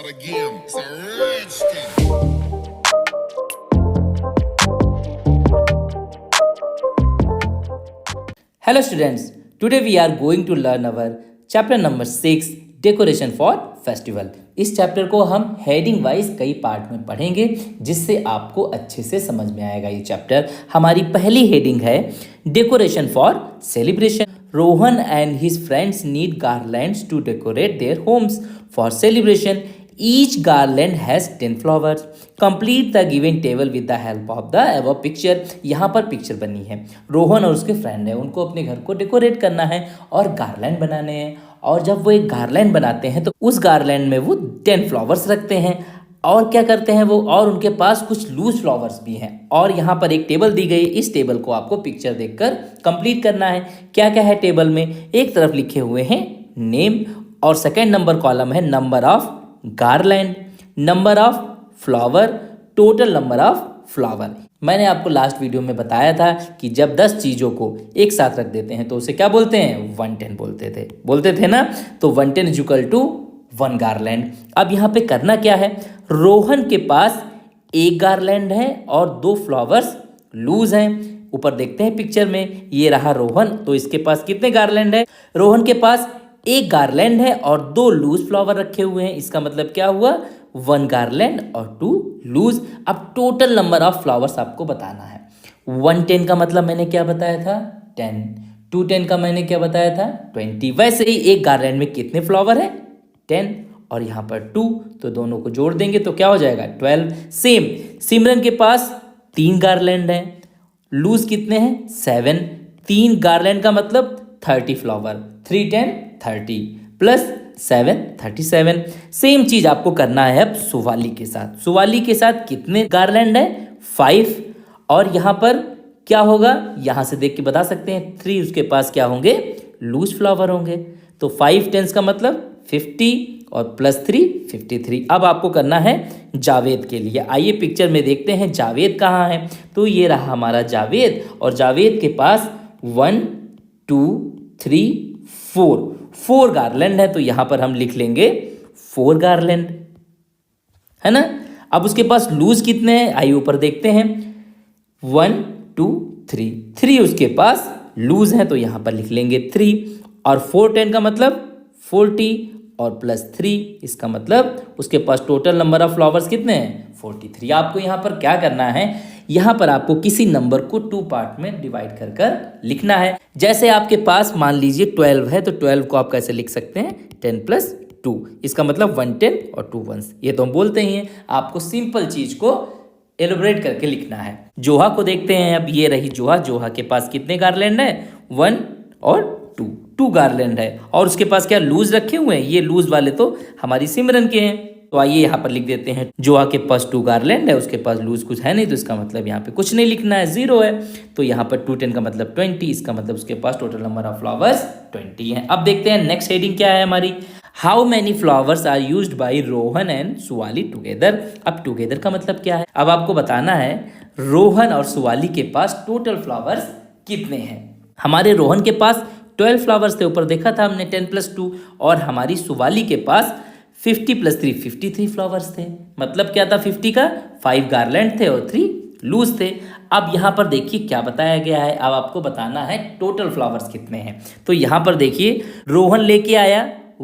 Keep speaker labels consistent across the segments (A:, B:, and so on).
A: again. It's a rich thing.
B: Hello students, today we are going to learn our chapter number 6 decoration for festival. इस chapter को हम heading wise कई part में पढ़ेंगे जिससे आपको अच्छे से समझ में आएगा ये चैप्टर। हमारी पहली हेडिंग है decoration for celebration. Rohan and his friends need garlands to decorate their homes for celebration. Each garland has 10 flowers. Complete the given table with the help of the above picture. यहाँ पर picture बनी है, रोहन और उसके friend है, उनको अपने घर को डेकोरेट करना है और गार्लैंड बनाने हैं। और जब वो एक गार्लैंड बनाते हैं तो उस गार्लैंड में वो 10 फ्लावर्स रखते हैं। और क्या करते हैं वो, और उनके पास कुछ लूज फ्लावर्स भी हैं। और यहाँ पर एक टेबल दी गई, इस टेबल को आपको पिक्चर देखकर कंप्लीट करना है। क्या क्या है टेबल में, एक तरफ लिखे हुए हैं नेम और सेकेंड नंबर कॉलम है number of garland, number of flower, total number of flower. मैंने आपको लास्ट वीडियो में बताया था कि जब 10 चीज़ों को एक साथ रख देते हैं तो उसे क्या बोलते हैं, 110 बोलते थे ना। तो 110 इज इक्वल टू 1 गार्लैंड। अब यहाँ पे करना क्या है, रोहन के पास एक गार्लैंड है और 2 फ्लावर्स लूज हैं। ऊपर देखते हैं पिक्चर में, ये रहा रोहन, तो इसके पास कितने गार्लैंड है, रोहन के पास एक गार्लैंड है और 2 लूज फ्लावर रखे हुए हैं। इसका मतलब क्या हुआ, 1 गार्लैंड और 2 लूज। अब टोटल नंबर ऑफ फ्लावर्स आपको बताना है। 110 का मतलब मैंने क्या बताया था, 10। 210 का मैंने क्या बताया था, 20। वैसे ही एक गार्लैंड में कितने फ्लावर है, 10 और यहाँ पर 2, तो दोनों को जोड़ देंगे तो क्या हो जाएगा, 12। सेम सिमरन के पास 3 गार्लैंड है, लूज कितने हैं, 7। 3 गार्लैंड का मतलब 30 फ्लावर, 3 10 30 प्लस 7 37। सेम चीज आपको करना है अब सुवाली के साथ। सुवाली के साथ कितने गार्लैंड है, 5। और यहाँ पर क्या होगा, यहाँ से देख के बता सकते हैं, 3 उसके पास क्या होंगे, लूज फ्लावर होंगे। तो 5 10 का मतलब 50 और प्लस 3 53। अब आपको करना है जावेद के लिए। आइए पिक्चर में देखते हैं जावेद कहाँ है। तो ये रहा हमारा जावेद और जावेद के पास 1 2 3 4 गार्लैंड है। तो यहां पर हम लिख लेंगे 4 गार्लैंड, है ना। अब उसके पास लूज कितने हैं, आइए ऊपर देखते हैं, 1 2 3 उसके पास लूज है, तो यहां पर लिख लेंगे 3। और 4 10 का मतलब 40 और प्लस 3, इसका मतलब उसके पास टोटल नंबर ऑफ फ्लावर्स कितने हैं, 43। आपको यहाँ पर क्या करना है, यहाँ पर आपको किसी नंबर को 2 पार्ट में डिवाइड कर कर लिखना है। जैसे आपके पास मान लीजिए 12 है, तो 12 को आप कैसे लिख सकते हैं, 10 प्लस 2, इसका मतलब 110 और 2 1s। ये तो हम बोलते ही हैं, आपको सिंपल चीज को एलोबरेट करके लिखना है। जोहा को देखते हैं, अब ये रही जोहा। जोहा के पास कितने गार्लैंड है, 1 और 2 गार्लैंड है। और उसके पास क्या लूज रखे हुए हैं, ये लूज वाले तो हमारी सिमरन के हैं। तो आइए यहाँ पर लिख देते हैं, जोहा के पास 2 गार्लैंड है, उसके पास लूज कुछ है नहीं, तो इसका मतलब यहाँ पे कुछ नहीं लिखना है, 0 है। तो यहाँ पर 210 का मतलब 20, इसका मतलब उसके पास टोटल नंबर ऑफ फ्लावर्स 20 है। अब देखते हैं नेक्स्ट हेडिंग क्या है हमारी, how many flowers are used by Rohan and Suvali together. अब टुगेदर का मतलब क्या है, अब आपको बताना है रोहन और सुवाली के पास टोटल फ्लावर्स कितने हैं। हमारे रोहन के पास 12 फ्लावर्स थे, ऊपर देखा था हमने 10 प्लस 2, और हमारी सुवाली के पास 50 प्लस 3 53 फ्लावर्स थे। मतलब क्या था, 50 का 5 गार्लैंड थे और 3 लूज थे। अब यहाँ पर देखिए क्या बताया गया है, अब आपको बताना है टोटल फ्लावर्स कितने हैं। तो यहाँ पर देखिए, रोहन लेके आया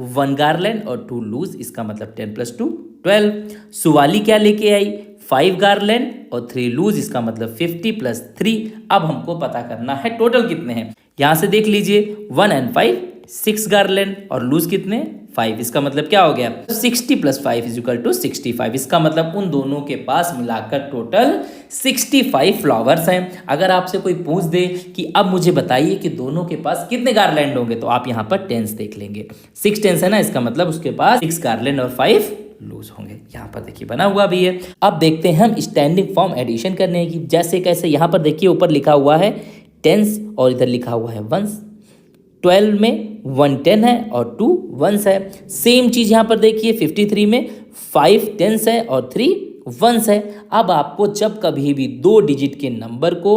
B: 1 गार्लैंड और 2 लूज, इसका मतलब 10 प्लस 2 12। सुवाली क्या लेके आई, 5 गार्लैंड और 3 लूज, इसका मतलब 50 प्लस 3। अब हमको पता करना है टोटल कितने हैं। यहाँ से देख लीजिए, 1 and 5 6 गार्लैंड और लूज कितने 5, इसका मतलब क्या हो गया, 60 प्लस 5 इज इक्वल टू 65। इसका मतलब उन दोनों के पास मिलाकर टोटल 65 फ्लावर्स हैं। अगर आपसे कोई पूछ दे कि अब मुझे बताइए कि दोनों के पास कितने गार्लैंड होंगे, तो आप यहाँ पर टेंस देख लेंगे, 6 टेंस है ना, इसका मतलब उसके पास 6 गार्लैंड और 5 लूज होंगे। यहाँ पर देखिए बना हुआ भी है। अब देखते हैं हम स्टैंडिंग फॉर्म एडिशन करने की, जैसे कैसे। यहाँ पर देखिए ऊपर लिखा हुआ है टेंस और इधर लिखा हुआ है वंस। 12 में 1 10 है और 2 1s है। सेम चीज यहाँ पर देखिए 53 में 5 10s है और 3 1s है। अब आपको जब कभी भी 2 डिजिट के नंबर को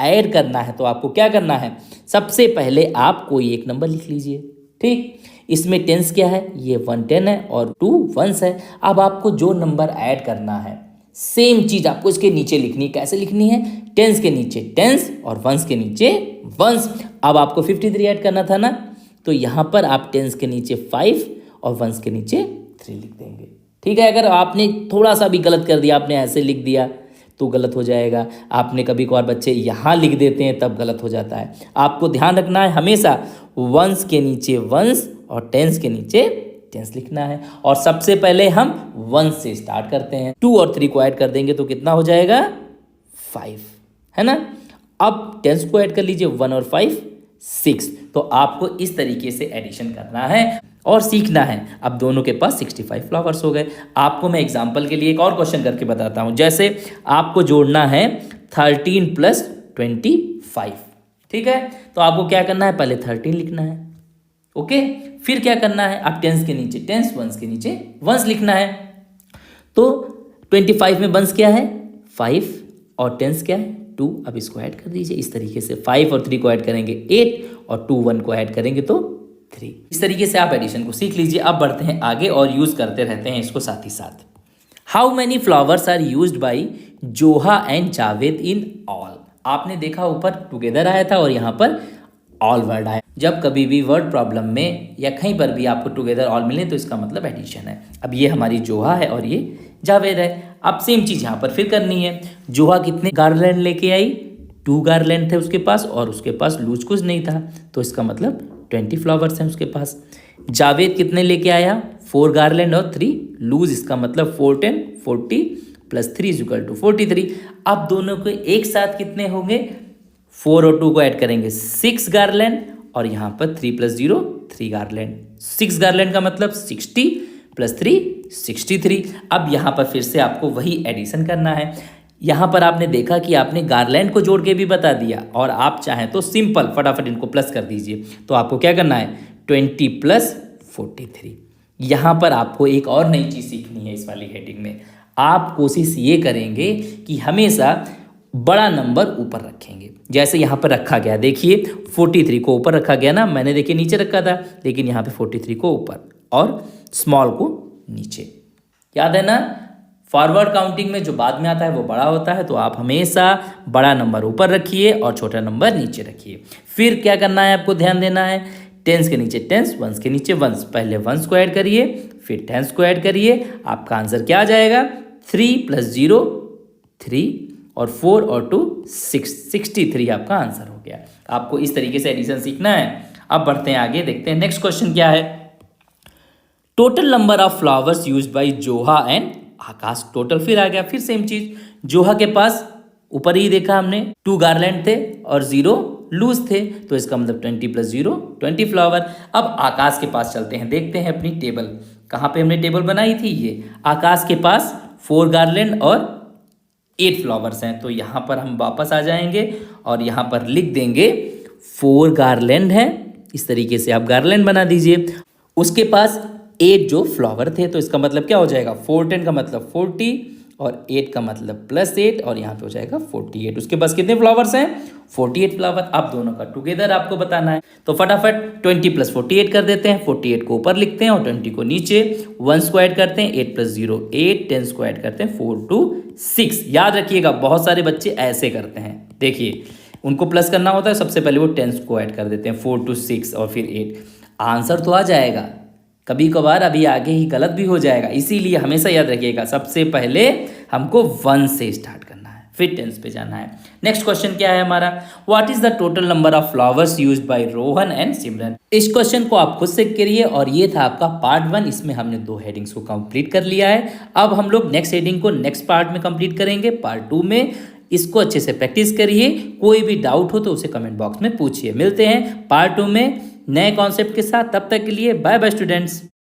B: ऐड करना है तो आपको क्या करना है, सबसे पहले आप कोई एक नंबर लिख लीजिए, ठीक, इसमें टेंस क्या है, ये 1 10 है और 2 1s है। अब आपको जो नंबर ऐड करना है सेम चीज आपको इसके नीचे लिखनी है। कैसे लिखनी है, टेंस के नीचे टेंस और वंस के नीचे वंस। अब आपको 53 ऐड करना था ना, तो यहाँ पर आप टेंस के नीचे 5 और वंस के नीचे 3 लिख देंगे। ठीक है, अगर आपने थोड़ा सा भी गलत कर दिया, आपने ऐसे लिख दिया तो गलत हो जाएगा। आपने कभी कभार बच्चे यहाँ लिख देते हैं तब गलत हो जाता है। आपको ध्यान रखना है हमेशा वंस के नीचे वंस और टेंस के नीचे टेंस लिखना है। और सबसे पहले हम 1 से स्टार्ट करते हैं। 2 और 3 को ऐड कर देंगे तो कितना हो जाएगा 5, है ना। अब टेंस को ऐड कर लीजिए, 1 और 5 6। तो आपको इस तरीके से एडिशन करना है और सीखना है। अब दोनों के पास 65 फ्लावर्स हो गए। आपको मैं एग्जाम्पल के लिए एक और क्वेश्चन करके बताता हूँ। जैसे आपको जोड़ना है 13 + 25, ठीक है। तो आपको क्या करना है, पहले 13 लिखना है, ओके। फिर क्या करना है, आप टेंस के नीचे टेंस, वंस के नीचे वंस लिखना है। तो 25 में वंस क्या है 5 और टेंस क्या है 2। अब इसको ऐड कर दीजिए इस तरीके से। 5 और 3 को ऐड करेंगे 8 और 2 1 को ऐड करेंगे तो 3। इस तरीके से आप एडिशन को सीख लीजिए। अब बढ़ते हैं आगे और यूज करते रहते हैं इसको साथ ही साथ। How many flowers are used by Joha and Javed in all. आपने देखा ऊपर टुगेदर आया था और यहाँ पर ऑल वर्ड आया। जब कभी भी वर्ड प्रॉब्लम में या कहीं पर भी आपको टुगेदर ऑल मिले तो इसका मतलब एडिशन है। अब ये हमारी जोहा है और ये जावेद है। अब सेम चीज़ यहाँ पर फिर करनी है। जोहा कितने गार्लैंड लेके आई, 2 गार्लैंड थे उसके पास और उसके पास लूज कुछ नहीं था, तो इसका मतलब 20 फ्लावर्स हैं उसके पास। जावेद कितने लेके आया, 4 गार्लैंड और 3 लूज, इसका मतलब 4 10 40 + 3 = 43। अब दोनों को एक साथ कितने होंगे, 4 और 2 को ऐड करेंगे 6 गार्लैंड और यहाँ पर 3 + 0 3 गार्लैंड। 6 गार्लैंड का मतलब 60 + 3 63। अब यहाँ पर फिर से आपको वही एडिशन करना है। यहाँ पर आपने देखा कि आपने गार्लैंड को जोड़ के भी बता दिया और आप चाहें तो सिंपल फटाफट इनको प्लस कर दीजिए। तो आपको क्या करना है 20 + 43। यहाँ पर आपको एक और नई चीज़ सीखनी है इस वाली हेडिंग में। आप कोशिश ये करेंगे कि हमेशा बड़ा नंबर ऊपर रखेंगे। जैसे यहाँ पर रखा गया, देखिए 43 को ऊपर रखा गया ना, मैंने देखिए नीचे रखा था, लेकिन यहाँ पे 43 को ऊपर और स्मॉल को नीचे। याद है ना, फॉरवर्ड काउंटिंग में जो बाद में आता है वो बड़ा होता है, तो आप हमेशा बड़ा नंबर ऊपर रखिए और छोटा नंबर नीचे रखिए। फिर क्या करना है, आपको ध्यान देना है, टेंस के नीचे टेंस, वंस के नीचे वंस। पहले वंस को ऐड करिए, फिर टेंस को ऐड करिए। आपका आंसर क्या आ जाएगा, 3 + 0 3 और 4 और 2 6 63 आपका आंसर हो गया। आपको इस तरीके से एडिशन सीखना है। अब बढ़ते हैं आगे, देखते हैं नेक्स्ट क्वेश्चन क्या है। Total number of flowers used bye जोहा एंड आकाश। टोटल फिर आ गया, फिर सेम चीज। जोहा के पास ऊपर ही देखा हमने 2 गार्लैंड थे और 0 लूज थे, तो इसका मतलब 20 + 0 20 फ्लावर। अब आकाश के पास चलते हैं, देखते हैं अपनी टेबल। कहाँ पे हमने टेबल बनाई थी, ये आकाश के पास 4 गार्लैंड और 8 फ्लावर्स हैं। तो यहाँ पर हम वापस आ जाएंगे और यहाँ पर लिख देंगे 4 गार्लैंड है। इस तरीके से आप गार्लैंड बना दीजिए। उसके पास 8 जो फ्लावर थे, तो इसका मतलब क्या हो जाएगा, 4 10 का मतलब 40 और 8 का मतलब +8 और यहाँ पे हो जाएगा 48। उसके पास कितने फ्लावर्स हैं, 48 फ्लावर। अब दोनों का टुगेदर आपको बताना है, तो फटाफट 20 + 48 कर देते हैं। 48 को ऊपर लिखते हैं और 20 को नीचे। 1 को ऐड करते हैं, 8 + 0 8, 10 को ऐड करते हैं 4 2 6। याद रखिएगा, बहुत सारे बच्चे ऐसे करते हैं। देखिए, उनको प्लस करना होता है, सबसे पहले वो 10 को ऐड कर देते हैं, 4 2 6 और फिर 8। आंसर तो आ जाएगा, कभी कभार अभी आगे ही गलत भी हो जाएगा। इसीलिए हमेशा याद रखिएगा, सबसे पहले हमको 1 से स्टार्ट करना है, फिर 10 पे जाना है। नेक्स्ट क्वेश्चन क्या है हमारा, what is the total number of flowers used by Rohan and Simran. इस क्वेश्चन को आप खुद से करिए और ये था आपका पार्ट 1। इसमें हमने 2 हेडिंग्स को कंप्लीट कर लिया है। अब हम लोग नेक्स्ट हेडिंग को नेक्स्ट पार्ट में कंप्लीट करेंगे, पार्ट 2 में। इसको अच्छे से प्रैक्टिस करिए। कोई भी डाउट हो तो उसे कमेंट बॉक्स में पूछिए। मिलते हैं पार्ट 2 में नए कॉन्सेप्ट के साथ। तब तक के लिए बाय बाय स्टूडेंट्स।